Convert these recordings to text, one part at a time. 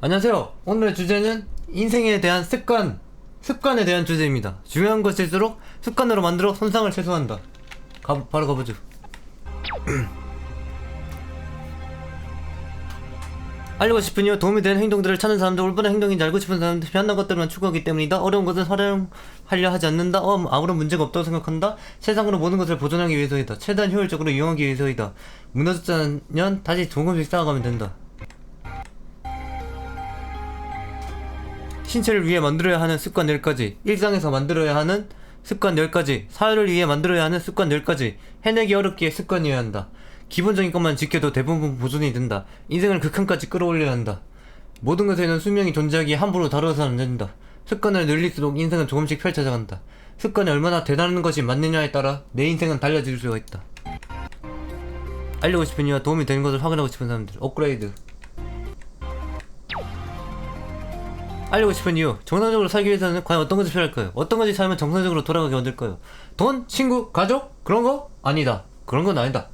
안녕하세요. 오늘의 주제는 인생에 대한 습관에 대한 주제입니다. 중요한 것일수록 습관으로 만들어 손상을 최소화한다. 바로 가보죠. 알고 싶은 이유, 도움이 되는 행동들을 찾는 사람들, 올바른 행동인지 알고 싶은 사람들, 편한 것들만 추구하기 때문이다. 어려운 것은 활용하려 하지 않는다. 아무런 문제가 없다고 생각한다. 세상으로 모든 것을 보존하기 위해서이다. 최대한 효율적으로 이용하기 위해서이다. 무너졌다면 다시 조금씩 쌓아가면 된다. 신체를 위해 만들어야 하는 습관 10가지, 일상에서 만들어야 하는 습관 10가지, 사회를 위해 만들어야 하는 습관 10가지, 해내기 어렵기에 습관이어야 한다. 기본적인 것만 지켜도 대부분 보존이 된다. 인생을 극한까지 끌어올려야 한다. 모든 것에는 수명이 존재하기에 함부로 다뤄서는 안 된다. 습관을 늘릴수록 인생은 조금씩 펼쳐져 간다. 습관이 얼마나 대단한 것이 맞느냐에 따라 내 인생은 달라질 수가 있다. 알려고 싶은 이유와 도움이 되는 것을 확인하고 싶은 사람들, 업그레이드. 알고 싶은 이유, 정상적으로 살기 위해서는 과연 어떤 것이 필요할까요? 어떤 것이 삶을 정상적으로 돌아가게 만들까요? 돈? 친구? 가족? 그런 거? 아니다. 그런 건 아니다.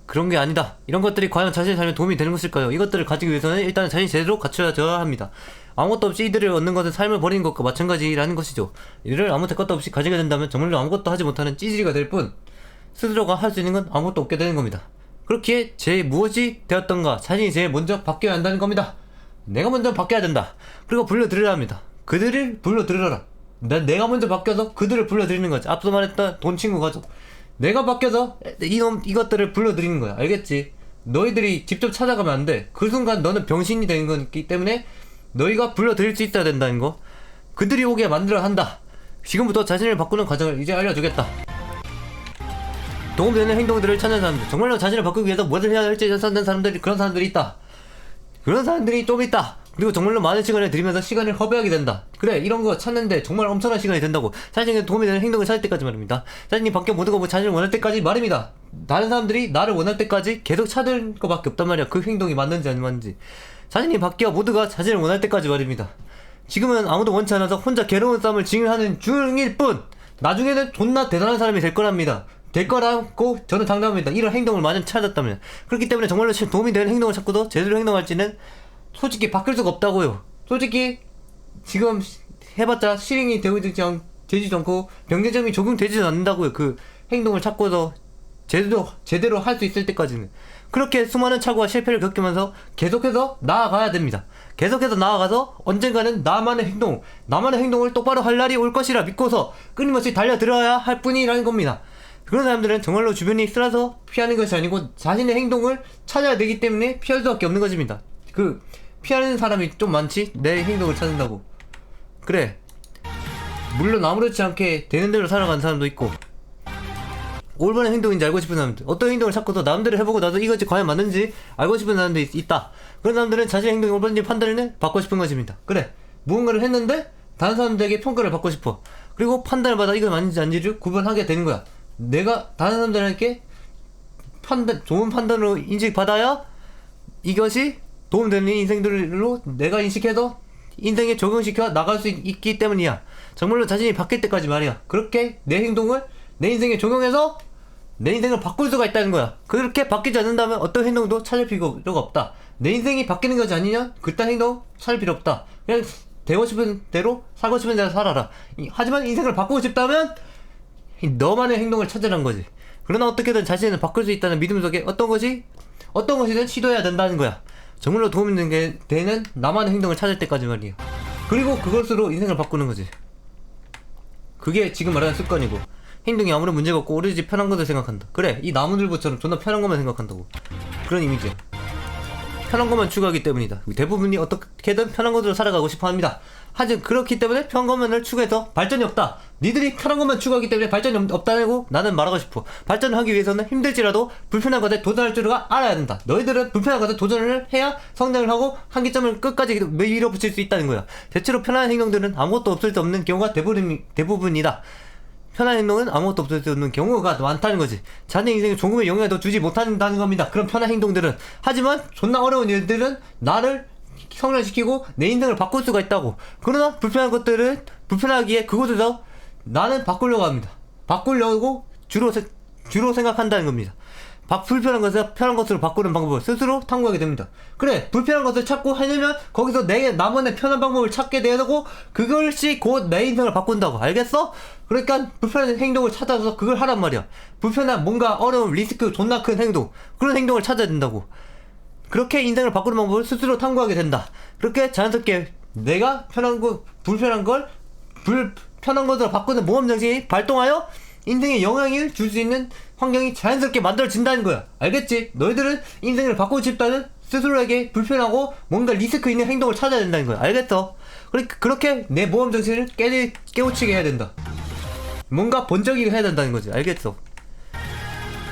그런 게 아니다. 이런 것들이 과연 자신의 삶에 도움이 되는 것일까요? 이것들을 가지기 위해서는 일단 자신이 제대로 갖춰져야 합니다. 아무것도 없이 이들을 얻는 것은 삶을 버리는 것과 마찬가지라는 것이죠. 이를 아무 것도 없이 가지게 된다면 정말로 아무것도 하지 못하는 찌질이가 될 뿐, 스스로가 할 수 있는 건 아무것도 없게 되는 겁니다. 그렇기에 제 무엇이 되었던가 자신이 제일 먼저 바뀌어야 한다는 겁니다. 내가 먼저 바뀌어야 된다. 그리고 불러들여야 합니다. 그들을 불러들여라. 내가 먼저 바뀌어서 그들을 불러들이는 거지. 앞서 말했던 돈, 친구, 가족. 내가 바뀌어서 이것들을 불러들이는 거야. 알겠지? 너희들이 직접 찾아가면 안 돼. 그 순간 너는 병신이 되는 거기 때문에 너희가 불러들일 수 있어야 된다는 거. 그들이 오게 만들어야 한다. 지금부터 자신을 바꾸는 과정을 이제 알려주겠다. 도움되는 행동들을 찾는 사람들, 정말로 자신을 바꾸기 위해서 무엇을 해야 할지 찾는 사람들이, 그런 사람들이 있다. 그런 사람들이 좀 있다. 그리고 정말로 많은 시간을 들이면서 시간을 허비하게 된다. 그래, 이런 거 찾는데 정말 엄청난 시간이 된다고. 자신에게 도움이 되는 행동을 찾을 때까지 말입니다. 자신이 바뀌어 모든 거 자신을 원할 때까지 말입니다. 다른 사람들이 나를 원할 때까지 계속 찾을 거밖에 없단 말이야. 그 행동이 맞는지 안 맞는지. 자신이 바뀌어 모두가 자신을 원할 때까지 말입니다. 지금은 아무도 원치 않아서 혼자 괴로운 싸움을 진행하는 중일 뿐, 나중에는 존나 대단한 사람이 될 거랍니다. 될 거라고 저는 장담합니다. 이런 행동을 만약 찾았다면. 그렇기 때문에 정말로 도움이 되는 행동을 찾고도 제대로 행동할지는 솔직히 바뀔 수가 없다고요. 솔직히 지금 해봤자 실행이 되지도 않고 병제점이 적용되지도 않는다고요. 그 행동을 찾고도 제대로 할 수 있을 때까지는. 그렇게 수많은 착오와 실패를 겪으면서 계속해서 나아가야 됩니다. 계속해서 나아가서 언젠가는 나만의 행동을 똑바로 할 날이 올 것이라 믿고서 끊임없이 달려들어야 할 뿐이라는 겁니다. 그런 사람들은 정말로 주변이 쓰라서 피하는 것이 아니고 자신의 행동을 찾아야 되기 때문에 피할 수밖에 없는 것입니다. 피하는 사람이 좀 많지? 내 행동을 찾는다고. 그래, 물론 아무렇지 않게 되는 대로 살아가는 사람도 있고, 올바른 행동인지 알고 싶은 사람들, 어떤 행동을 찾고도 남들을 해보고 나도 이것이 과연 맞는지 알고 싶은 사람들이 있다. 그런 사람들은 자신의 행동이 올바른지 판단을 받고 싶은 것입니다. 그래, 무언가를 했는데 다른 사람들에게 평가를 받고 싶어. 그리고 판단을 받아 이거 맞는지 아닌지를 구분하게 되는 거야. 내가 다른 사람들에게 좋은 판단으로 인식받아야 이것이 도움되는 인생들로 내가 인식해서 인생에 적용시켜 나갈 수 있기 때문이야. 정말로 자신이 바뀔 때까지 말이야. 그렇게 내 행동을 내 인생에 적용해서 내 인생을 바꿀 수가 있다는 거야. 그렇게 바뀌지 않는다면 어떤 행동도 찾을 필요가 없다. 내 인생이 바뀌는 것이 아니냐? 그딴 행동 찾을 필요 없다. 그냥 되고 싶은 대로 살고 싶은 대로 살아라. 하지만 인생을 바꾸고 싶다면 너만의 행동을 찾으라는 거지. 그러나 어떻게든 자신을 바꿀 수 있다는 믿음 속에 어떤 것이든 시도해야 된다는 거야. 정말로 도움이 되는 나만의 행동을 찾을 때까지 말이야. 그리고 그것으로 인생을 바꾸는 거지. 그게 지금 말하는 습관이고, 행동이 아무런 문제가 없고 오로지 편한 것을 생각한다. 그래, 이 나무늘보처럼 존나 편한 것만 생각한다고. 그런 이미지야. 편한 것만 추구하기 때문이다. 대부분이 어떻게든 편한 것으로 살아가고 싶어 합니다. 하지만 그렇기 때문에 편한 것만을 추구해서 발전이 없다. 니들이 편한 것만 추구하기 때문에 발전이 없다고 나는 말하고 싶어. 발전을 하기 위해서는 힘들지라도 불편한 것에 도전할 줄을 알아야 된다. 너희들은 불편한 것에 도전을 해야 성장을 하고 한계점을 끝까지 밀어붙일 수 있다는 거야. 대체로 편한 행동들은 아무것도 없을 수 없는 경우가 대부분이다. 편한 행동은 아무것도 없을 수 없는 경우가 많다는 거지. 자네 인생에 조금의 영향도 주지 못한다는 겁니다. 그런 편한 행동들은. 하지만 존나 어려운 일들은 나를 성장시키고 내 인생을 바꿀 수가 있다고. 그러나 불편한 것들은 불편하기에 그곳에서 나는 바꾸려고 합니다. 바꾸려고 주로 생각한다는 겁니다. 불편한 것을 편한 것으로 바꾸는 방법을 스스로 탐구하게 됩니다. 그래, 불편한 것을 찾고 해내면 거기서 나만의 편한 방법을 찾게 되고 그것이 곧 내 인생을 바꾼다고. 알겠어? 그러니까 불편한 행동을 찾아서 그걸 하란 말이야. 불편한 뭔가 어려운 리스크 존나 큰 행동, 그런 행동을 찾아야 된다고. 그렇게 인생을 바꾸는 방법을 스스로 탐구하게 된다. 그렇게 자연스럽게 내가 불편한 것으로 바꾸는 모험정신이 발동하여 인생에 영향을 줄 수 있는 환경이 자연스럽게 만들어진다는 거야. 알겠지? 너희들은 인생을 바꾸고 싶다는 스스로에게 불편하고 뭔가 리스크 있는 행동을 찾아야 된다는 거야. 알겠어? 그러니까 그렇게 내 모험정신을 깨우치게 해야 된다. 뭔가 번쩍이게 해야 된다는 거지. 알겠어?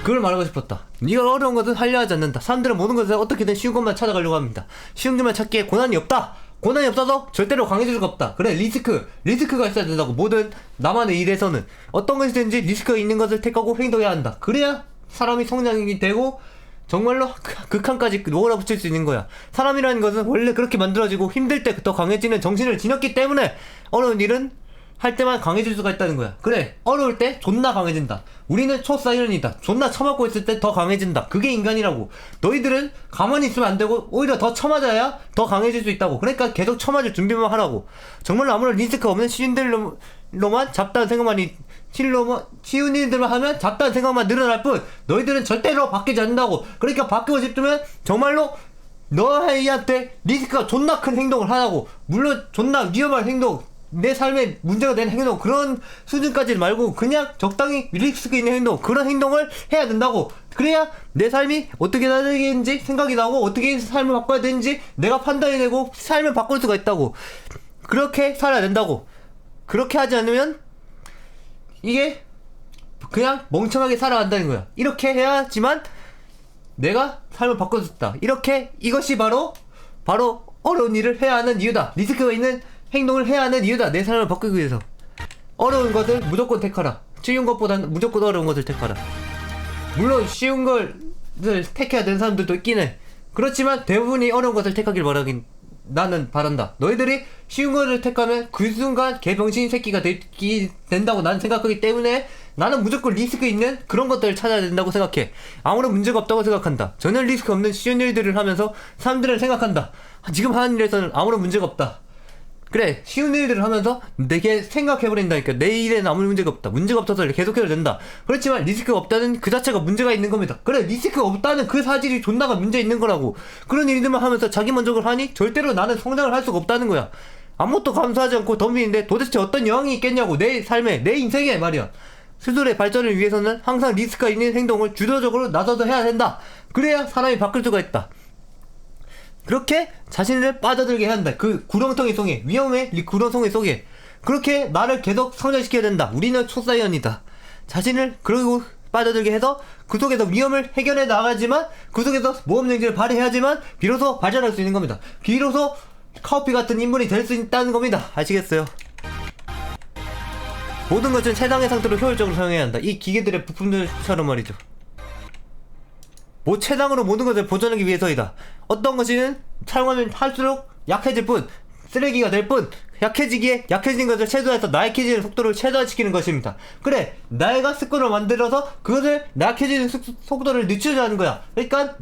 그걸 말하고 싶었다. 네가 어려운 것은 하려 하지 않는다. 사람들은 모든 것을 어떻게든 쉬운 것만 찾아가려고 합니다. 쉬운 것만 찾기에 고난이 없다. 고난이 없어서 절대로 강해질 수가 없다. 그래, 리스크가 있어야 된다고. 모든 나만의 일에서는 어떤 것이든지 리스크가 있는 것을 택하고 행동해야 한다. 그래야 사람이 성장이 되고 정말로 극한까지 몰아붙일 수 있는 거야. 사람이라는 것은 원래 그렇게 만들어지고 힘들 때 더 강해지는 정신을 지녔기 때문에 어려운 일은 할 때만 강해질 수가 있다는 거야. 그래, 어려울 때 존나 강해진다. 우리는 초사이런이다. 존나 처맞고 있을 때 더 강해진다. 그게 인간이라고. 너희들은 가만히 있으면 안 되고 오히려 더 처맞아야 더 강해질 수 있다고. 그러니까 계속 처맞을 준비만 하라고. 정말로 아무런 리스크 없는 쉬운 일로만 잡다는 생각만 쉬운 일들만 하면 잡다는 생각만 늘어날 뿐 너희들은 절대로 바뀌지 않는다고. 그러니까 바뀌고 싶으면 정말로 너희한테 리스크가 존나 큰 행동을 하라고. 물론 존나 위험한 행동, 내 삶에 문제가 되는 행동, 그런 수준까지 말고 그냥 적당히 리스크 있는 행동, 그런 행동을 해야 된다고. 그래야 내 삶이 어떻게 해야 되는지 생각이 나고 어떻게 삶을 바꿔야 되는지 내가 판단이 되고 삶을 바꿀 수가 있다고. 그렇게 살아야 된다고. 그렇게 하지 않으면 이게 그냥 멍청하게 살아간다는 거야. 이렇게 해야지만 내가 삶을 바꿀 수 있다. 이것이 바로 어려운 일을 해야 하는 이유다. 리스크가 있는 행동을 해야 하는 이유다. 내 삶을 바꾸기 위해서. 어려운 것을 무조건 택하라. 쉬운 것보다는 무조건 어려운 것을 택하라. 물론 쉬운 것을 택해야 되는 사람들도 있긴 해. 그렇지만 대부분이 어려운 것을 택하길 나는 바란다. 너희들이 쉬운 것을 택하면 그 순간 개병신 새끼가 된다고 나는 생각하기 때문에 나는 무조건 리스크 있는 그런 것들을 찾아야 된다고 생각해. 아무런 문제가 없다고 생각한다. 전혀 리스크 없는 쉬운 일들을 하면서 사람들은 생각한다. 지금 하는 일에서는 아무런 문제가 없다. 그래, 쉬운 일들을 하면서 내게 생각해버린다니까. 내 일에는 아무 문제가 없다. 문제가 없어서 계속해도 된다. 그렇지만 리스크가 없다는 그 자체가 문제가 있는 겁니다. 그래, 리스크가 없다는 그 사실이 존나가 문제 있는 거라고. 그런 일들만 하면서 자기 만족을 하니 절대로 나는 성장을 할 수가 없다는 거야. 아무것도 감수하지 않고 덤비는데 도대체 어떤 영향이 있겠냐고. 내 삶에, 내 인생에 말이야. 스스로의 발전을 위해서는 항상 리스크가 있는 행동을 주도적으로 나서서 해야 된다. 그래야 사람이 바뀔 수가 있다. 그렇게 자신을 빠져들게 해야 한다. 그 구렁텅이 속에, 위험의 구렁텅이 속에. 그렇게 나를 계속 성장시켜야 된다. 우리는 초사이언이다. 자신을 그러고 빠져들게 해서 그 속에서 위험을 해결해 나가지만 그 속에서 모험정신을 발휘해야지만 비로소 발전할 수 있는 겁니다. 비로소 카오피 같은 인물이 될 수 있다는 겁니다. 아시겠어요? 모든 것은 최상의 상태로 효율적으로 사용해야 한다. 이 기계들의 부품들처럼 말이죠. 최상으로 모든 것을 보존하기 위해서이다. 어떤 것이는 사용하면 할수록 약해질 뿐, 쓰레기가 될 뿐, 약해진 것을 최소화해서 나약해지는 속도를 최소화시키는 것입니다. 그래, 내가 습관을 만들어서 그것을 나약해지는 속도를 늦추자는 거야. 그러니까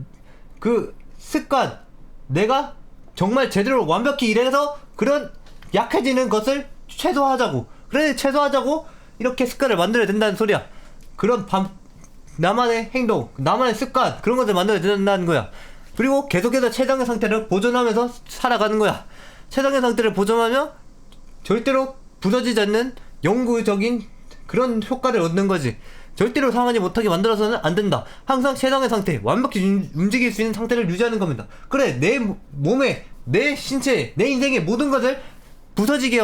그 습관, 내가 정말 제대로 완벽히 일해서 그런 약해지는 것을 최소화하자고. 그래, 최소화하자고 이렇게 습관을 만들어야 된다는 소리야. 그런 나만의 행동, 나만의 습관, 그런 것을 만들어야 된다는 거야. 그리고 계속해서 최상의 상태를 보존하면서 살아가는 거야. 최상의 상태를 보존하며 절대로 부서지지 않는 영구적인 그런 효과를 얻는 거지. 절대로 상하지 못하게 만들어서는 안 된다. 항상 최상의 상태, 완벽히 움직일 수 있는 상태를 유지하는 겁니다. 그래, 내 몸에, 내 신체에, 내 인생의 모든 것을 부서지게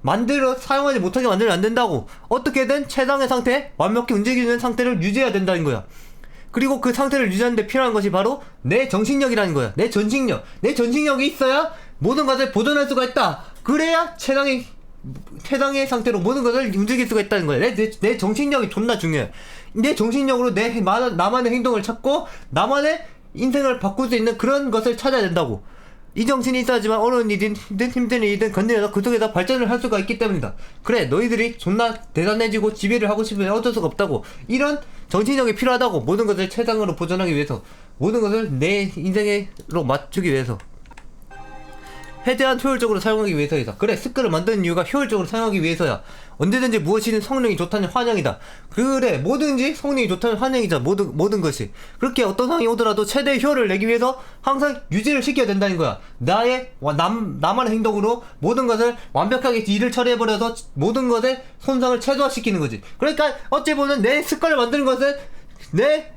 만들어 사용하지 못하게 만들면 안 된다고. 어떻게든 최상의 상태, 완벽히 움직이는 상태를 유지해야 된다는 거야. 그리고 그 상태를 유지하는데 필요한 것이 바로 내 정신력이라는 거야. 내 전신력이 있어야 모든 것을 보존할 수가 있다. 그래야 최상의 상태로 모든 것을 움직일 수가 있다는 거야. 내 정신력이 존나 중요해. 내 정신력으로 나만의 행동을 찾고 나만의 인생을 바꿀 수 있는 그런 것을 찾아야 된다고. 이 정신이 있어야지만 어려운 일이든 힘든 일이든 건드려서 그 속에서 발전을 할 수가 있기 때문이다. 그래, 너희들이 존나 대단해지고 지배를 하고 싶으면 어쩔 수가 없다고. 이런 정신력이 필요하다고. 모든 것을 최상으로 보존하기 위해서, 모든 것을 내 인생으로 맞추기 위해서, 최대한 효율적으로 사용하기 위해서이다. 그래, 습관을 만드는 이유가 효율적으로 사용하기 위해서야. 언제든지 무엇이든 성능이 좋다는 환영이다. 그래, 뭐든지 성능이 좋다는 환영이자. 모든 것이. 그렇게 어떤 상황이 오더라도 최대의 효율을 내기 위해서 항상 유지를 시켜야 된다는 거야. 나만의 행동으로 모든 것을 완벽하게 일을 처리해버려서 모든 것의 손상을 최소화시키는 거지. 그러니까 어찌 보면 내 습관을 만드는 것은 내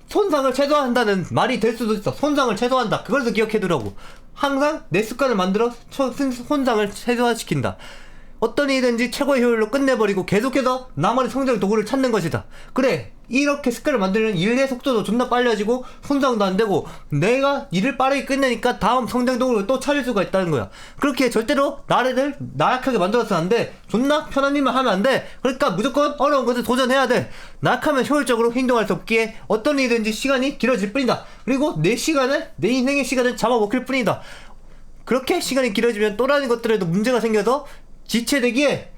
손상을 최소화한다는 말이 될 수도 있어. 손상을 최소화한다. 그걸 기억해두라고. 항상 내 습관을 만들어 손상을 최소화시킨다. 어떤 일이든지 최고의 효율로 끝내버리고 계속해서 나만의 성장 도구를 찾는 것이다. 그래, 이렇게 습관을 만들면 일의 속도도 존나 빨라지고 손상도 안 되고 내가 일을 빠르게 끝내니까 다음 성장 도구를 또 찾을 수가 있다는 거야. 그렇게 절대로 나를 나약하게 만들어서는 안 돼. 존나 편한 일만 하면 안 돼. 그러니까 무조건 어려운 것을 도전해야 돼. 나약하면 효율적으로 행동할 수 없기에 어떤 일이든지 시간이 길어질 뿐이다. 그리고 내 인생의 시간을 잡아먹힐 뿐이다. 그렇게 시간이 길어지면 또라는 것들에도 문제가 생겨서 지체되기에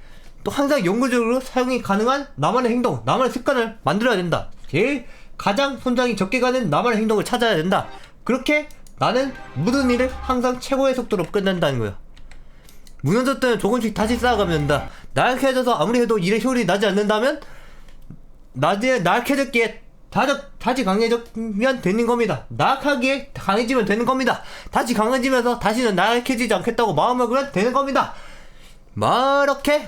또 항상 영구적으로 사용이 가능한 나만의 행동, 나만의 습관을 만들어야 된다. 가장 손상이 적게 가는 나만의 행동을 찾아야 된다. 그렇게 나는 모든 일을 항상 최고의 속도로 끝낸다는 거야. 무너졌다면 조금씩 다시 쌓아가면 된다. 나약해져서 아무리 해도 일의 효율이 나지 않는다면 나약해졌기에 다시 강해지면 되는 겁니다. 나약하기에 강해지면 되는 겁니다. 다시 강해지면서 다시는 나약해지지 않겠다고 마음먹으면 되는 겁니다.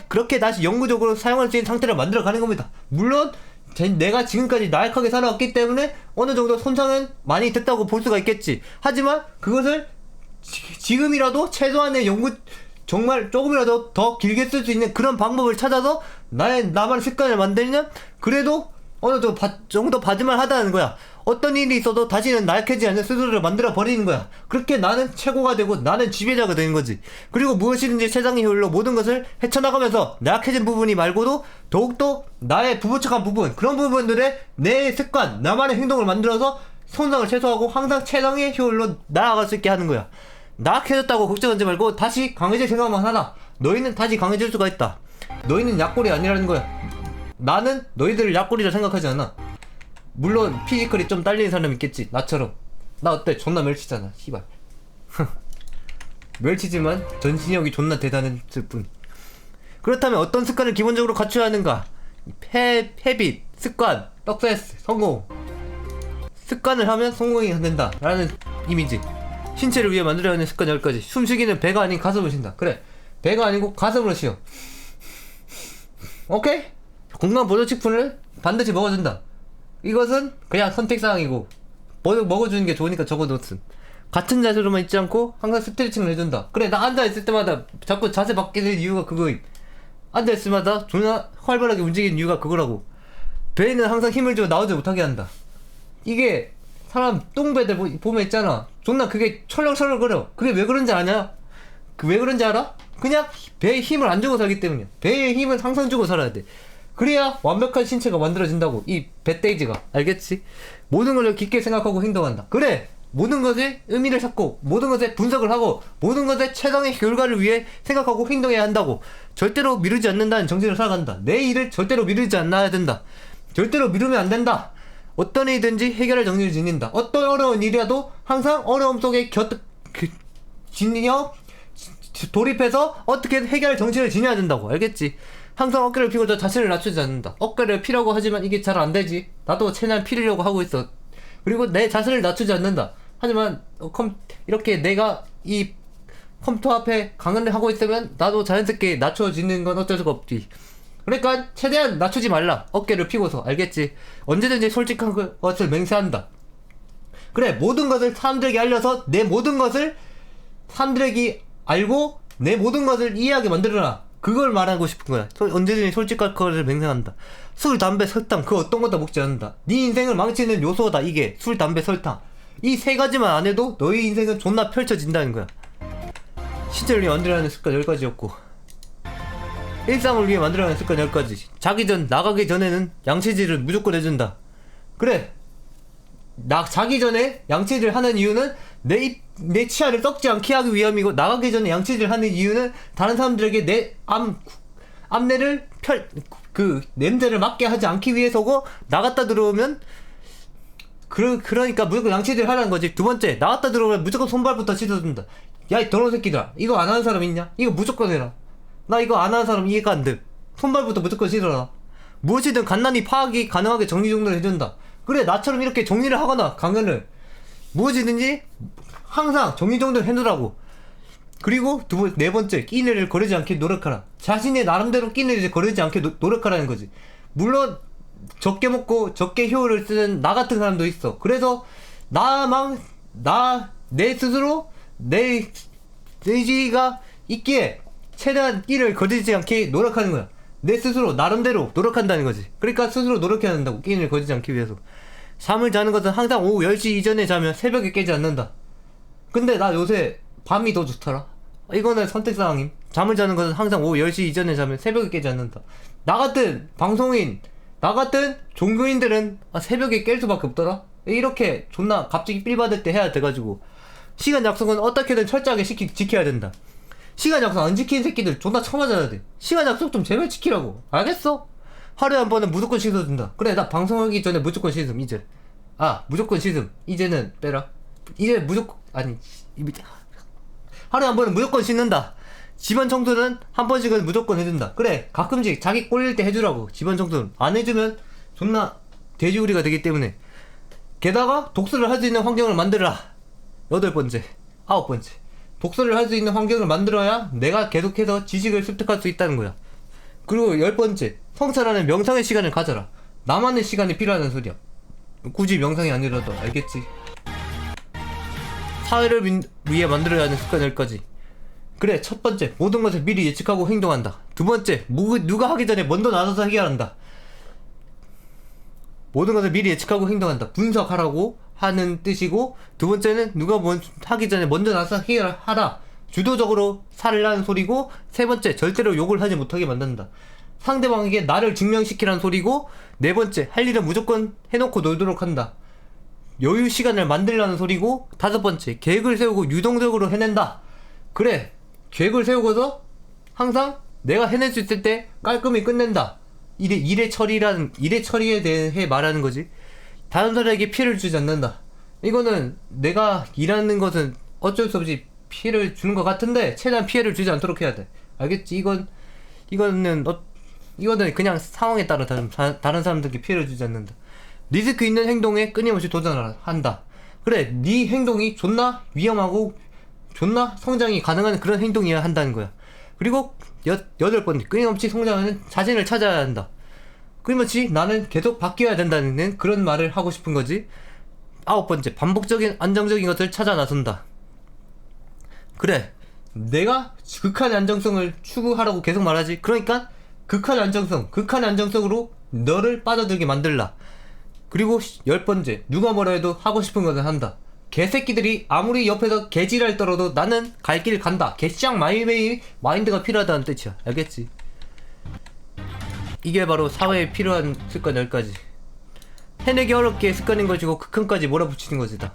그렇게 다시 영구적으로 사용할 수 있는 상태를 만들어 가는 겁니다. 물론 내가 지금까지 나약하게 살아왔기 때문에 어느 정도 손상은 많이 됐다고 볼 수가 있겠지. 하지만 그것을 지금이라도 최소한의 정말 조금이라도 더 길게 쓸 수 있는 그런 방법을 찾아서 나만의 습관을 만들면 그래도 어느 정도 받을만 하다는 거야. 어떤 일이 있어도 다시는 나약해지지 않는 스스로를 만들어 버리는 거야. 그렇게 나는 최고가 되고 나는 지배자가 되는 거지. 그리고 무엇이든지 최상의 효율로 모든 것을 헤쳐나가면서 나약해진 부분이 말고도 더욱더 나의 부부척한 부분, 그런 부분들의 내 습관, 나만의 행동을 만들어서 손상을 최소화하고 항상 최상의 효율로 나아갈 수 있게 하는 거야. 나약해졌다고 걱정하지 말고 다시 강해질 생각만 하라. 너희는 다시 강해질 수가 있다. 너희는 약골이 아니라는 거야. 나는 너희들을 약골이라 생각하지 않아. 물론 피지컬이 좀 딸리는 사람 있겠지. 나처럼. 나 어때? 존나 멸치잖아. 씨발. 멸치지만 전신력이 존나 대단했을 뿐. 그렇다면 어떤 습관을 기본적으로 갖춰야 하는가? 헤빗, 습관, 석세스, 성공. 습관을 하면 성공이 된다 라는 이미지. 신체를 위해 만들어야 하는 습관 10가지. 숨쉬기는 배가 아닌 가슴을 쉰다. 그래, 배가 아니고 가슴으로 쉬어. 오케이? 건강 보조식품을 반드시 먹어준다. 이것은 그냥 선택사항이고 먹어주는 게 좋으니까 적어놓음. 같은 자세로만 있지 않고 항상 스트레칭을 해준다. 그래, 나 앉아있을 때마다 자꾸 자세 바뀌는 이유가 그거임. 앉아있을 때마다 존나 활발하게 움직이는 이유가 그거라고. 배에는 항상 힘을 주어 나오지 못하게 한다. 이게 사람 똥배들 보면 있잖아. 존나 그게 철렁철렁거려. 그게 왜 그런지 아냐? 왜 그런지 알아? 그냥 배에 힘을 안 주고 살기 때문이야. 배에 힘은 항상 주고 살아야 돼. 그래야 완벽한 신체가 만들어진다고. 이 배돼지가. 알겠지? 모든 걸 깊게 생각하고 행동한다. 그래, 모든 것에 의미를 찾고 모든 것에 분석을 하고 모든 것에 최상의 결과를 위해 생각하고 행동해야 한다고. 절대로 미루지 않는다는 정신을 살아간다. 내 일을 절대로 미루지 않아야 된다. 절대로 미루면 안 된다. 어떤 일이든지 해결할 정신을 지닌다. 어떤 어려운 일이라도 항상 어려움 속에 돌입해서 어떻게 해결할 정신을 지녀야 된다고. 알겠지? 항상 어깨를 피고 저 자신을 낮추지 않는다. 어깨를 피라고 하지만 이게 잘 안 되지. 나도 최대한 피려고 하고 있어. 그리고 내 자신을 낮추지 않는다. 하지만 이렇게 내가 이 컴퓨터 앞에 강연을 하고 있으면 나도 자연스럽게 낮춰지는 건 어쩔 수가 없지. 그러니까 최대한 낮추지 말라. 어깨를 피고서. 알겠지? 언제든지 솔직한 것을 맹세한다. 그래, 모든 것을 사람들에게 알려서 내 모든 것을 사람들에게 알고 내 모든 것을 이해하게 만들어라. 그걸 말하고 싶은 거야. 언제든지 솔직한 것을 맹세한다. 술, 담배, 설탕, 그 어떤 것도 먹지 않는다. 네 인생을 망치는 요소다. 이게 술, 담배, 설탕. 이 세 가지만 안 해도 너의 인생은 존나 펼쳐진다는 거야. 신체를 위해 만들어가는 습관 10가지였고 일상을 위해 만들어가는 습관 10가지. 나가기 전에는 양치질을 무조건 해준다. 그래, 자기 전에 양치질 하는 이유는 내 치아를 썩지 않게 하기 위함이고, 나가기 전에 양치질 하는 이유는 다른 사람들에게 내 앞내를 그 냄새를 맡게 하지 않기 위해서고, 나갔다 들어오면 그러니까 무조건 양치질 하라는 거지. 두 번째, 나갔다 들어오면 무조건 손발부터 씻어준다. 야, 이 더러운 새끼들아, 이거 안 하는 사람 있냐? 이거 무조건 해라. 나 이거 안 하는 사람 이해가 안 돼. 손발부터 무조건 씻어라. 무엇이든 간단히 파악이 가능하게 정리정돈을 해준다. 그래, 나처럼 이렇게 정리를 하거나 강연을 무엇이든지 항상 정리정돈을 해놓으라고. 그리고 네 번째, 끼니를 거르지 않게 노력하라. 자신의 나름대로 끼니를 거르지 않게 노력하라는 거지. 물론 적게 먹고 적게 효율을 쓰는 나 같은 사람도 있어. 그래서 내 스스로 내 의지가 있기에 최대한 끼를 거르지 않게 노력하는 거야. 내 스스로 나름대로 노력한다는 거지. 그러니까 스스로 노력해야 한다고, 끼니를 거르지 않기 위해서. 잠을 자는 것은 항상 오후 10시 이전에 자면 새벽에 깨지 않는다. 근데 나 요새 밤이 더 좋더라. 이거는 선택사항임. 잠을 자는 것은 항상 오후 10시 이전에 자면 새벽에 깨지 않는다. 나 같은 방송인, 나 같은 종교인들은 새벽에 깰 수밖에 없더라. 이렇게 존나 갑자기 삘 받을 때 해야 돼가지고. 시간 약속은 어떻게든 철저하게 지켜야 된다. 시간 약속 안 지키는 새끼들 존나 쳐맞아야 돼. 시간 약속 좀 제발 지키라고. 알겠어? 하루에 한 번은 무조건 씻어준다. 그래, 나 방송하기 전에 무조건 씻음. 이제 무조건 씻음. 이제는 빼라. 이제 무조건 하루에 한 번은 무조건 씻는다. 집안 청소는 한 번씩은 무조건 해준다. 그래, 가끔씩 자기 꼴릴 때 해주라고. 집안 청소는 안 해주면 존나 돼지우리가 되기 때문에. 게다가 독서를 할 수 있는 환경을 만들어라. 8번째, 9번째, 독서를 할 수 있는 환경을 만들어야 내가 계속해서 지식을 습득할 수 있다는 거야. 그리고 10번째, 성찰하는 명상의 시간을 가져라. 나만의 시간이 필요하다는 소리야. 굳이 명상이 아니라도. 알겠지? 사회를 위해 만들어야 하는 습관 10가지. 그래, 첫 번째, 모든 것을 미리 예측하고 행동한다. 두 번째, 누가 하기 전에 먼저 나서서 해결한다. 모든 것을 미리 예측하고 행동한다. 분석하라고 하는 뜻이고, 두 번째는 누가 하기 전에 먼저 나서서 해결하라. 주도적으로 살라는 소리고, 세 번째, 절대로 욕을 하지 못하게 만든다. 상대방에게 나를 증명시키라는 소리고, 네 번째, 할 일은 무조건 해놓고 놀도록 한다. 여유 시간을 만들라는 소리고, 다섯 번째, 계획을 세우고 유동적으로 해낸다. 그래, 계획을 세우고서 항상 내가 해낼 수 있을 때 깔끔히 끝낸다. 일의 처리에 대해 말하는 거지. 다른 사람에게 피해를 주지 않는다. 이거는 내가 일하는 것은 어쩔 수 없이 피해를 주는 것 같은데 최대한 피해를 주지 않도록 해야 돼. 알겠지? 이거는 그냥 상황에 따라 다른 사람들에게 피해를 주지 않는다. 리스크 있는 행동에 끊임없이 도전을 한다. 그래, 네 행동이 존나 위험하고 존나 성장이 가능한 그런 행동이어야 한다는 거야. 그리고 8번째, 끊임없이 성장하는 자신을 찾아야 한다. 끊임없이 나는 계속 바뀌어야 된다는 그런 말을 하고 싶은 거지. 9번째, 반복적인 안정적인 것을 찾아 나선다. 그래, 내가 극한의 안정성을 추구하라고 계속 말하지. 그러니까 극한의 안정성으로 너를 빠져들게 만들라. 그리고 10번째, 누가 뭐라 해도 하고 싶은 것을 한다. 개새끼들이 아무리 옆에서 개지랄 떨어도 나는 갈 길 간다. 개쌍 마이웨이 마인드가 필요하다는 뜻이야. 알겠지? 이게 바로 사회에 필요한 습관 10가지. 해내기 어렵게 습관인 것이고 극한까지 몰아붙이는 것이다.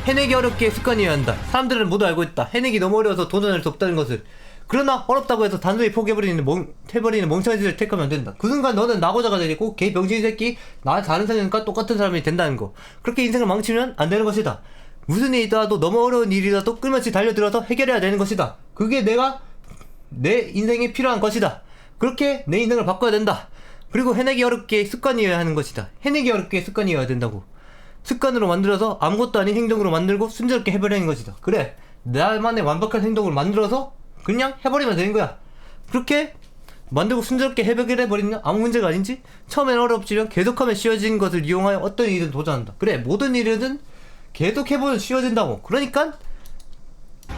해내기 어렵게 습관이어야 한다. 사람들은 모두 알고 있다. 해내기 너무 어려워서 도전할 수 없다는 것을. 그러나 어렵다고 해서 단순히 포기해버리는 멍청한 짓을 택하면 안 된다. 그 순간 너는 낙오자가 되고 개 병신 새끼 나 다른 사람과 똑같은 사람이 된다는 거. 그렇게 인생을 망치면 안 되는 것이다. 무슨 일이라도 너무 어려운 일이라도 끊임없이 달려들어서 해결해야 되는 것이다. 그게 내 인생에 필요한 것이다. 그렇게 내 인생을 바꿔야 된다. 그리고 해내기 어렵게 습관이어야 하는 것이다. 해내기 어렵게 습관이어야 된다고. 습관으로 만들어서 아무것도 아닌 행동으로 만들고 순조롭게 해버리는 것이다. 그래, 나만의 완벽한 행동을 만들어서 그냥 해버리면 되는 거야. 그렇게 만들고 순조롭게 해버리면 아무 문제가 아닌지. 처음엔 어렵지만 계속하면 쉬워진 것을 이용하여 어떤 일이든 도전한다. 그래, 모든 일이든 계속 해보면 쉬워진다고. 그러니까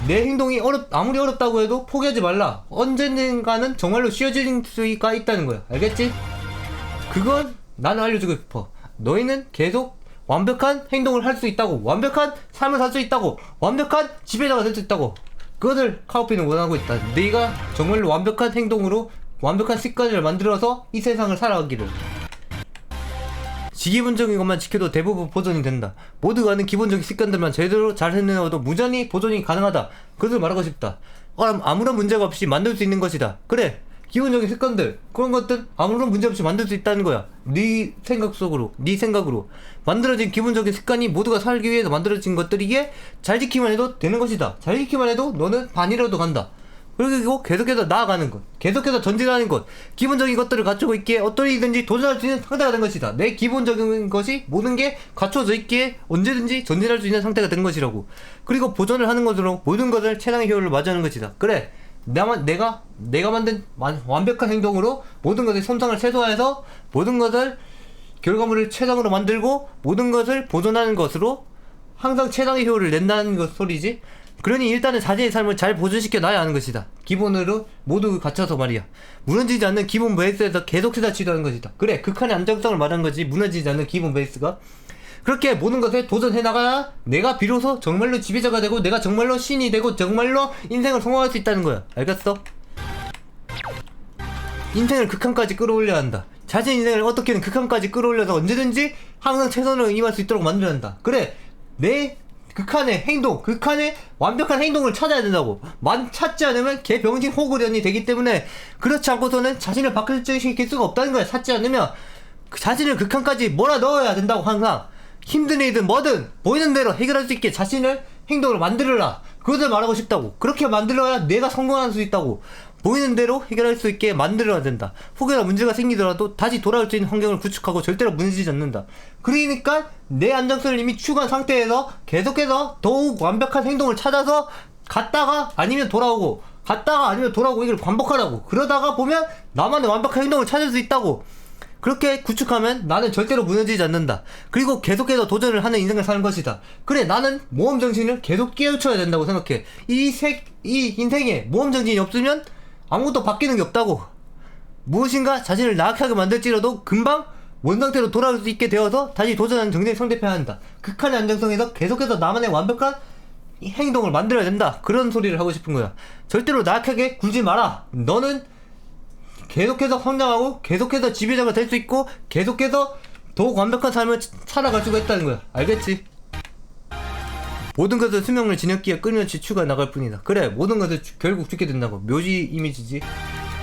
내 행동이 아무리 어렵다고 해도 포기하지 말라. 언젠가는 정말로 쉬워질 수가 있다는 거야. 알겠지? 그건 나는 알려주고 싶어. 너희는 계속 완벽한 행동을 할 수 있다고, 완벽한 삶을 살 수 있다고, 완벽한 지배자가 될 수 있다고. 그것을 카오피는 원하고 있다. 네가 정말로 완벽한 행동으로 완벽한 습관을 만들어서 이 세상을 살아가기를. 기본적인 것만 지켜도 대부분 보존이 된다. 모두가 아는 기본적인 습관들만 제대로 잘 해내어도 무전히 보존이 가능하다. 그것을 말하고 싶다. 아무런 문제가 없이 만들 수 있는 것이다. 그래, 기본적인 습관들, 그런 것들 아무런 문제없이 만들 수 있다는 거야. 네 생각으로 만들어진 기본적인 습관이 모두가 살기 위해서 만들어진 것들이기에 잘 지키기만 해도 되는 것이다. 잘 지키기만 해도 너는 반이라도 간다. 그리고 계속해서 나아가는 것, 계속해서 전진하는 것, 기본적인 것들을 갖추고 있기에 어떤 일이든지 도전할 수 있는 상태가 된 것이다. 내 기본적인 것이 모든 게 갖춰져 있기에 언제든지 전진할 수 있는 상태가 된 것이라고. 그리고 보존을 하는 것으로 모든 것을 최상의 효율을 맞이하는 것이다. 그래, 내가 만든 완벽한 행동으로 모든 것의 손상을 최소화해서 모든 것을 결과물을 최상으로 만들고 모든 것을 보존하는 것으로 항상 최상의 효율을 낸다는 것 소리지. 그러니 일단은 자신의 삶을 잘 보존시켜 놔야 하는 것이다. 기본으로 모두 갖춰서 말이야. 무너지지 않는 기본 베이스에서 계속해서 치료하는 것이다. 그래, 극한의 안정성을 말하는 거지. 무너지지 않는 기본 베이스가. 그렇게 모든 것에 도전해 나가야 내가 비로소 정말로 지배자가 되고 내가 정말로 신이 되고 정말로 인생을 성공할 수 있다는 거야. 알겠어? 인생을 극한까지 끌어올려야 한다. 자신의 인생을 어떻게든 극한까지 끌어올려서 언제든지 항상 최선을 임할 수 있도록 만들어야 한다. 그래, 내 극한의 행동, 극한의 완벽한 행동을 찾아야 된다고. 찾지 않으면 개병신 호구련이 되기 때문에, 그렇지 않고서는 자신을 발전시킬 수가 없다는 거야. 찾지 않으면 자신을 극한까지 몰아넣어야 된다고. 항상 힘든 일이든 뭐든 보이는 대로 해결할 수 있게 자신을 행동으로 만들어라. 그것을 말하고 싶다고. 그렇게 만들어야 내가 성공할 수 있다고. 보이는 대로 해결할 수 있게 만들어야 된다. 혹여나 문제가 생기더라도 다시 돌아올 수 있는 환경을 구축하고 절대로 무너지지 않는다. 그러니까 내 안정성을 이미 추구한 상태에서 계속해서 더욱 완벽한 행동을 찾아서 갔다가 아니면 돌아오고 이걸 반복하라고. 그러다가 보면 나만의 완벽한 행동을 찾을 수 있다고. 그렇게 구축하면 나는 절대로 무너지지 않는다. 그리고 계속해서 도전을 하는 인생을 사는 것이다. 그래, 나는 모험정신을 계속 깨우쳐야 된다고 생각해. 이 인생에 모험정신이 없으면 아무것도 바뀌는 게 없다고. 무엇인가 자신을 나약하게 만들지라도 금방 원상태로 돌아올 수 있게 되어서 다시 도전하는 정신을 성립해야 한다. 극한의 안정성에서 계속해서 나만의 완벽한 행동을 만들어야 된다. 그런 소리를 하고 싶은 거야. 절대로 나약하게 굴지 마라. 너는 계속해서 성장하고 계속해서 지배자가 될 수 있고 계속해서 더욱 완벽한 삶을 살아갈 수가 있다는 거야. 알겠지? 모든 것은 수명을 지녔기에 끊임없이 추가 나갈 뿐이다. 그래, 모든 것은 결국 죽게 된다고. 묘지 이미지지.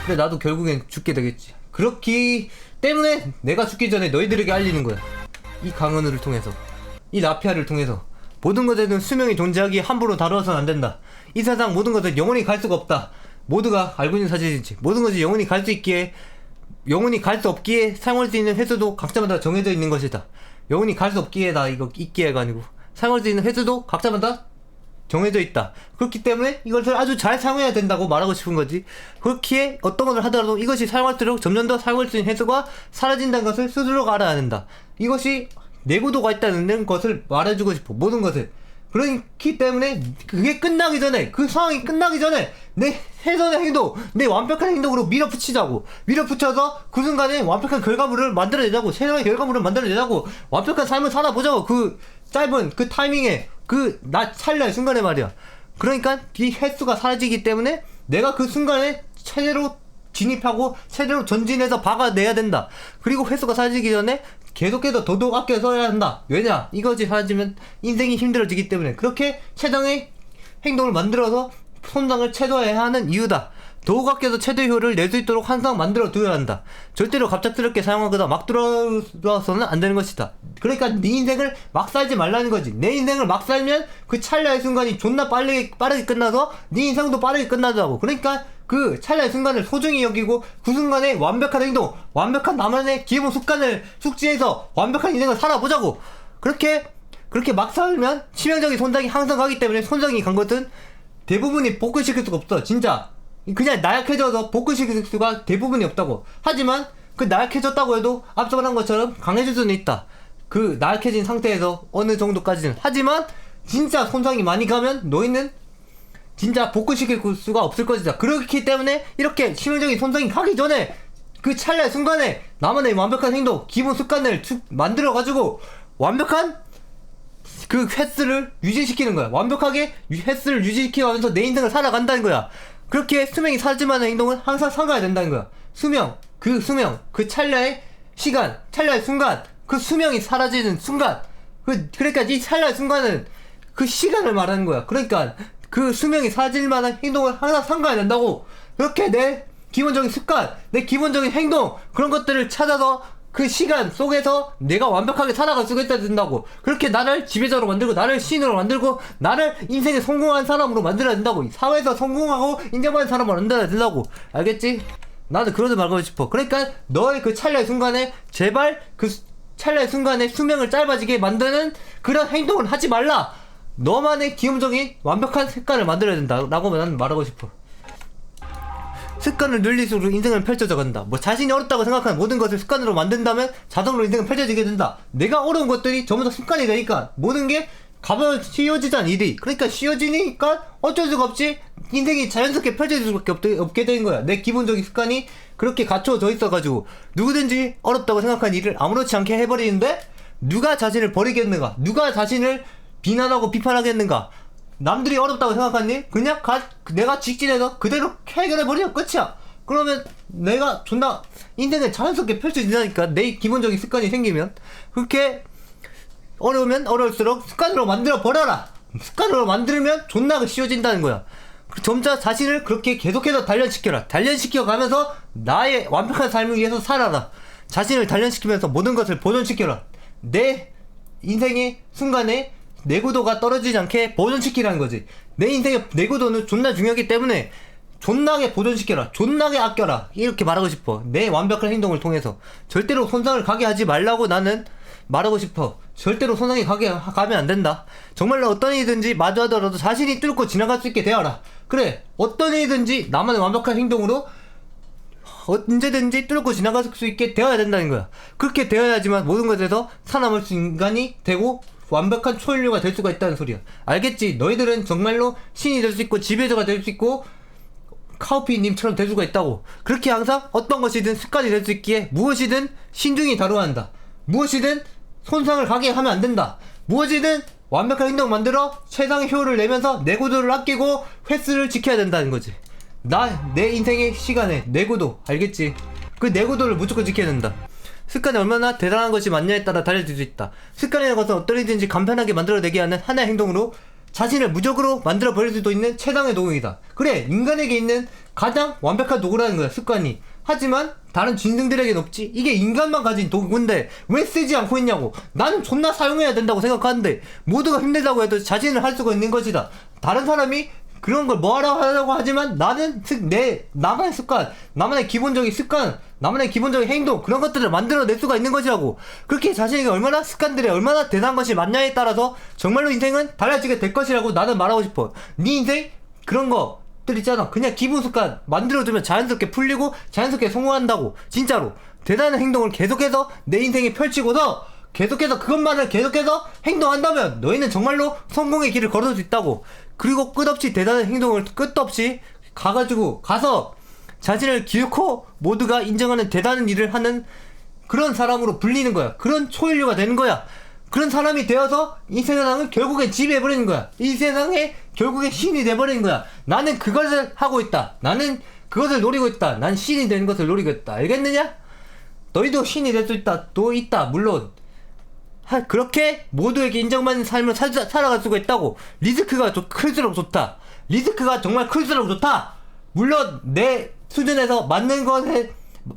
그래, 나도 결국엔 죽게 되겠지. 그렇기 때문에 내가 죽기 전에 너희들에게 알리는 거야. 이 강언을 통해서, 이 라피아를 통해서. 모든 것에는 수명이 존재하기에 함부로 다루어서는 안 된다. 이 세상 모든 것은 영원히 갈 수가 없다. 모두가 알고 있는 사실이지. 모든 것이 영원히 갈 수 없기에 사용할 수 있는 횟수도 각자마다 정해져 있는 것이다. 영원히 갈 수 없기에 있기에가 아니고 사용할 수 있는 횟수도 각자마다 정해져 있다. 그렇기 때문에 이것을 아주 잘 사용해야 된다고 말하고 싶은 거지. 그렇기에 어떤 것을 하더라도 이것이 사용할수록 점점 더 사용할 수 있는 횟수가 사라진다는 것을 스스로가 알아야 된다. 이것이 내구도가 있다는 것을 말해주고 싶어. 모든 것을. 그렇기 때문에 그게 끝나기 전에, 그 상황이 끝나기 전에 내 최선의 행동, 내 완벽한 행동으로 밀어붙이자고. 밀어붙여서 그 순간에 완벽한 결과물을 만들어내자고. 최선의 결과물을 만들어내자고. 완벽한 삶을 살아보자고. 그 짧은 그 타이밍에, 찰나의 순간에 말이야. 그러니까 이 횟수가 사라지기 때문에 내가 그 순간에 최대로 진입하고 최대로 전진해서 박아내야 된다. 그리고 횟수가 사라지기 전에 계속해서 더더욱 아껴 써야 한다. 왜냐? 이것이 사라지면 인생이 힘들어지기 때문에. 그렇게 최상의 행동을 만들어서 손상을 최소화해야 하는 이유다. 더욱 아껴서 최대 효율을 낼 수 있도록 항상 만들어 두어야 한다. 절대로 갑작스럽게 사용하거나 막 들어와서는 안 되는 것이다. 그러니까 네 인생을 막 살지 말라는 거지. 내 인생을 막 살면 그 찰나의 순간이 존나 빠르게 끝나서 네 인생도 빠르게 끝나더라고. 그러니까 그 찰나의 순간을 소중히 여기고 그 순간에 완벽한 행동, 완벽한 나만의 기본 습관을 숙지해서 완벽한 인생을 살아보자고. 그렇게 막 살면 치명적인 손상이 항상 가기 때문에 손상이 간 것은 대부분이 복구시킬 수가 없어. 진짜 그냥 나약해져서 복구시킬 수가 대부분이 없다고. 하지만 그 나약해졌다고 해도 앞서 말한 것처럼 강해질 수는 있다. 그 나약해진 상태에서 어느 정도까지는. 하지만 진짜 손상이 많이 가면 너희는 진짜 복구시킬 수가 없을 것이다. 그렇기 때문에 이렇게 치명적인 손상이 가기 전에 그 찰나의 순간에 나만의 완벽한 행동, 기본 습관을 만들어가지고 완벽한 그 횟수를 유지시키는 거야. 완벽하게 횟수를 유지시키면서 내 인생을 살아간다는 거야. 그렇게 수명이 사라지는 행동은 항상 삼가야 된다는 거야. 그 찰나의 시간, 찰나의 순간, 그 수명이 사라지는 순간, 그러니까 이 찰나의 순간은 그 시간을 말하는 거야. 그러니까 그 수명이 사라질 만한 행동을 항상 삼가야 된다고. 그렇게 내 기본적인 습관, 내 기본적인 행동, 그런 것들을 찾아서 그 시간 속에서 내가 완벽하게 살아갈 수가 있어야 된다고. 그렇게 나를 지배자로 만들고, 나를 신으로 만들고, 나를 인생에 성공한 사람으로 만들어야 된다고. 사회에서 성공하고 인정받는 사람으로 만들어야 된다고. 알겠지? 나는 그러지 말고 싶어. 그러니까 너의 그 찰나의 순간에 제발 그 찰나의 순간에 수명을 짧아지게 만드는 그런 행동을 하지 말라. 너만의 기본적인 완벽한 습관을 만들어야 된다라고 나는 말하고 싶어. 습관을 늘릴수록 인생은 펼쳐져 간다. 뭐 자신이 어렵다고 생각하는 모든 것을 습관으로 만든다면 자동으로 인생은 펼쳐지게 된다. 내가 어려운 것들이 전부 다 습관이 되니까 모든 게 쉬워지잖아, 일이. 그러니까 쉬워지니까 어쩔 수가 없이 인생이 자연스럽게 펼쳐질 수밖에 없게 된 거야. 내 기본적인 습관이 그렇게 갖춰져 있어가지고 누구든지 어렵다고 생각하는 일을 아무렇지 않게 해버리는데 누가 자신을 버리겠는가? 누가 자신을 비난하고 비판하겠는가? 남들이 어렵다고 생각하는 일 그냥 내가 직진해서 그대로 해결해버리면 끝이야. 그러면 내가 존나 인생에 자연스럽게 펼쳐진다니까. 내 기본적인 습관이 생기면. 그렇게 어려우면 어려울수록 습관으로 만들어 버려라. 습관으로 만들면 존나 쉬워진다는 거야. 점차 자신을 그렇게 계속해서 단련시켜라. 단련시켜 가면서 나의 완벽한 삶을 위해서 살아라. 자신을 단련시키면서 모든 것을 보존시켜라. 내 인생의 순간에 내구도가 떨어지지 않게 보존시키라는 거지. 내 인생의 내구도는 존나 중요하기 때문에 존나게 보존시켜라. 존나게 아껴라. 이렇게 말하고 싶어. 내 완벽한 행동을 통해서 절대로 손상을 가게 하지 말라고 나는 말하고 싶어. 절대로 손상이 가면 안 된다. 정말로 어떤 일이든지 마주하더라도 자신이 뚫고 지나갈 수 있게 되어라. 그래, 어떤 일이든지 나만의 완벽한 행동으로 언제든지 뚫고 지나갈 수 있게 되어야 된다는 거야. 그렇게 되어야지만 모든 것에서 살아남을 수 인간이 되고 완벽한 초인류가 될 수가 있다는 소리야. 알겠지? 너희들은 정말로 신이 될 수 있고 지배자가 될 수 있고 카우피님처럼 될 수가 있다고. 그렇게 항상 어떤 것이든 습관이 될 수 있기에 무엇이든 신중히 다뤄야 한다. 무엇이든 손상을 가게 하면 안 된다. 무엇이든 완벽한 행동을 만들어 최상의 효율을 내면서 내구도를 아끼고 횟수를 지켜야 된다는 거지. 내 인생의 시간에 내구도, 알겠지? 그 내구도를 무조건 지켜야 된다. 습관이 얼마나 대단한 것이 맞냐에 따라 달라질 수 있다. 습관이라는 것은 어떤 일든지 간편하게 만들어내게 하는 하나의 행동으로 자신을 무적으로 만들어 버릴 수도 있는 최상의 도구이다. 그래, 인간에게 있는 가장 완벽한 도구라는 거야, 습관이. 하지만 다른 짐승들에게는 없지. 이게 인간만 가진 도구인데 왜 쓰지 않고 있냐고. 나는 존나 사용해야 된다고 생각하는데 모두가 힘들다고 해도 자신을 할 수가 있는 것이다. 다른 사람이 그런 걸 뭐하러 하려고 하지만 나는 나만의 습관, 나만의 기본적인 습관, 나만의 기본적인 행동, 그런 것들을 만들어낼 수가 있는 것이라고. 그렇게 자신에게 얼마나 습관들이 얼마나 대단한 것이 맞냐에 따라서 정말로 인생은 달라지게 될 것이라고 나는 말하고 싶어. 네 인생 그런 것들 있잖아. 그냥 기본 습관 만들어두면 자연스럽게 풀리고 자연스럽게 성공한다고. 진짜로 대단한 행동을 계속해서 내 인생에 펼치고서 계속해서 그것만을 계속해서 행동한다면 너희는 정말로 성공의 길을 걸을 수 있다고. 그리고 끝없이 대단한 행동을 끝없이 가서 자신을 기어코 모두가 인정하는 대단한 일을 하는 그런 사람으로 불리는 거야. 그런 초인류가 되는 거야. 그런 사람이 되어서 이 세상을 결국엔 지배해버리는 거야. 이 세상에 결국엔 신이 돼버리는 거야. 나는 그것을 하고 있다. 나는 그것을 노리고 있다. 난 신이 되는 것을 노리고 있다. 알겠느냐? 너희도 신이 될 수 있다. 또 있다. 물론 그렇게 모두에게 인정받는 삶을 살아갈 수가 있다고. 리스크가 클수록 좋다. 리스크가 정말 클수록 좋다. 물론 내 수준에서 맞는 것의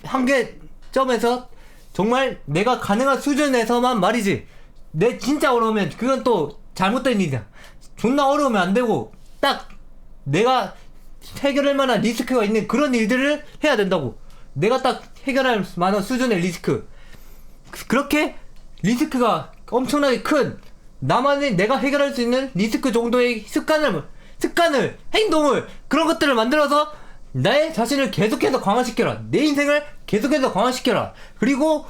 한계점에서 정말 내가 가능한 수준에서만 말이지. 내 진짜 어려우면 그건 또 잘못된 일이야. 존나 어려우면 안 되고 딱 내가 해결할 만한 리스크가 있는 그런 일들을 해야 된다고. 내가 딱 해결할 만한 수준의 리스크. 그렇게 리스크가 엄청나게 큰 나만의 내가 해결할 수 있는 리스크 정도의 습관을 행동을 그런 것들을 만들어서 내 자신을 계속해서 강화시켜라. 내 인생을 계속해서 강화시켜라. 그리고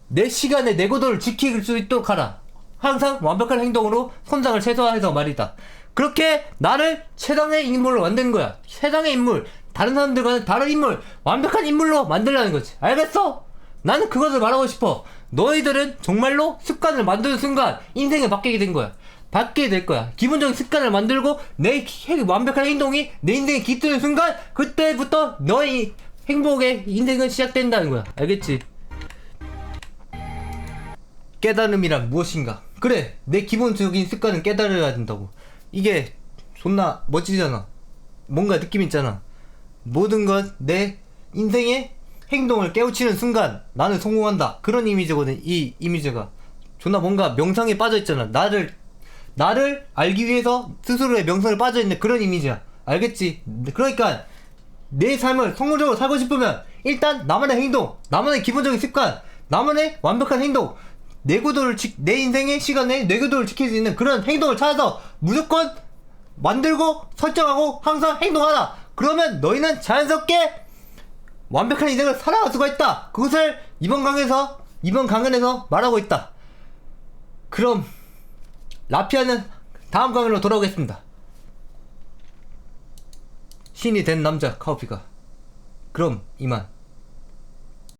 내 시간에 내구도를 지킬 수 있도록 하라. 항상 완벽한 행동으로 손상을 최소화해서 말이다. 그렇게 나를 최상의 인물로 만드는 거야. 최상의 인물, 다른 사람들과는 다른 인물, 완벽한 인물로 만들라는 거지. 알겠어? 나는 그것을 말하고 싶어. 너희들은 정말로 습관을 만드는 순간 인생이 바뀌게 된 거야. 바뀌게 될 거야. 기본적인 습관을 만들고 내 완벽한 행동이 내 인생에 깃드는 순간 그때부터 너의 행복의 인생은 시작된다는 거야. 알겠지? 깨달음이란 무엇인가? 그래, 내 기본적인 습관은 깨달아야 된다고. 이게 존나 멋지잖아. 뭔가 느낌 있잖아. 모든 것 내 인생의 행동을 깨우치는 순간 나는 성공한다. 그런 이미지거든. 이 이미지가 존나 뭔가 명상에 빠져있잖아. 나를 알기 위해서 스스로의 명상에 빠져있는 그런 이미지야. 알겠지? 그러니까 내 삶을 성공적으로 살고 싶으면 일단 나만의 행동, 나만의 기본적인 습관, 나만의 완벽한 행동, 내 인생의 시간에 내구도를 지킬 수 있는 그런 행동을 찾아서 무조건 만들고 설정하고 항상 행동하라. 그러면 너희는 자연스럽게 완벽한 인생을 살아갈 수가 있다. 그것을 이번 강연에서 말하고 있다. 그럼 라피아는 다음 강연으로 돌아오겠습니다. 신이 된 남자 카오피가. 그럼 이만.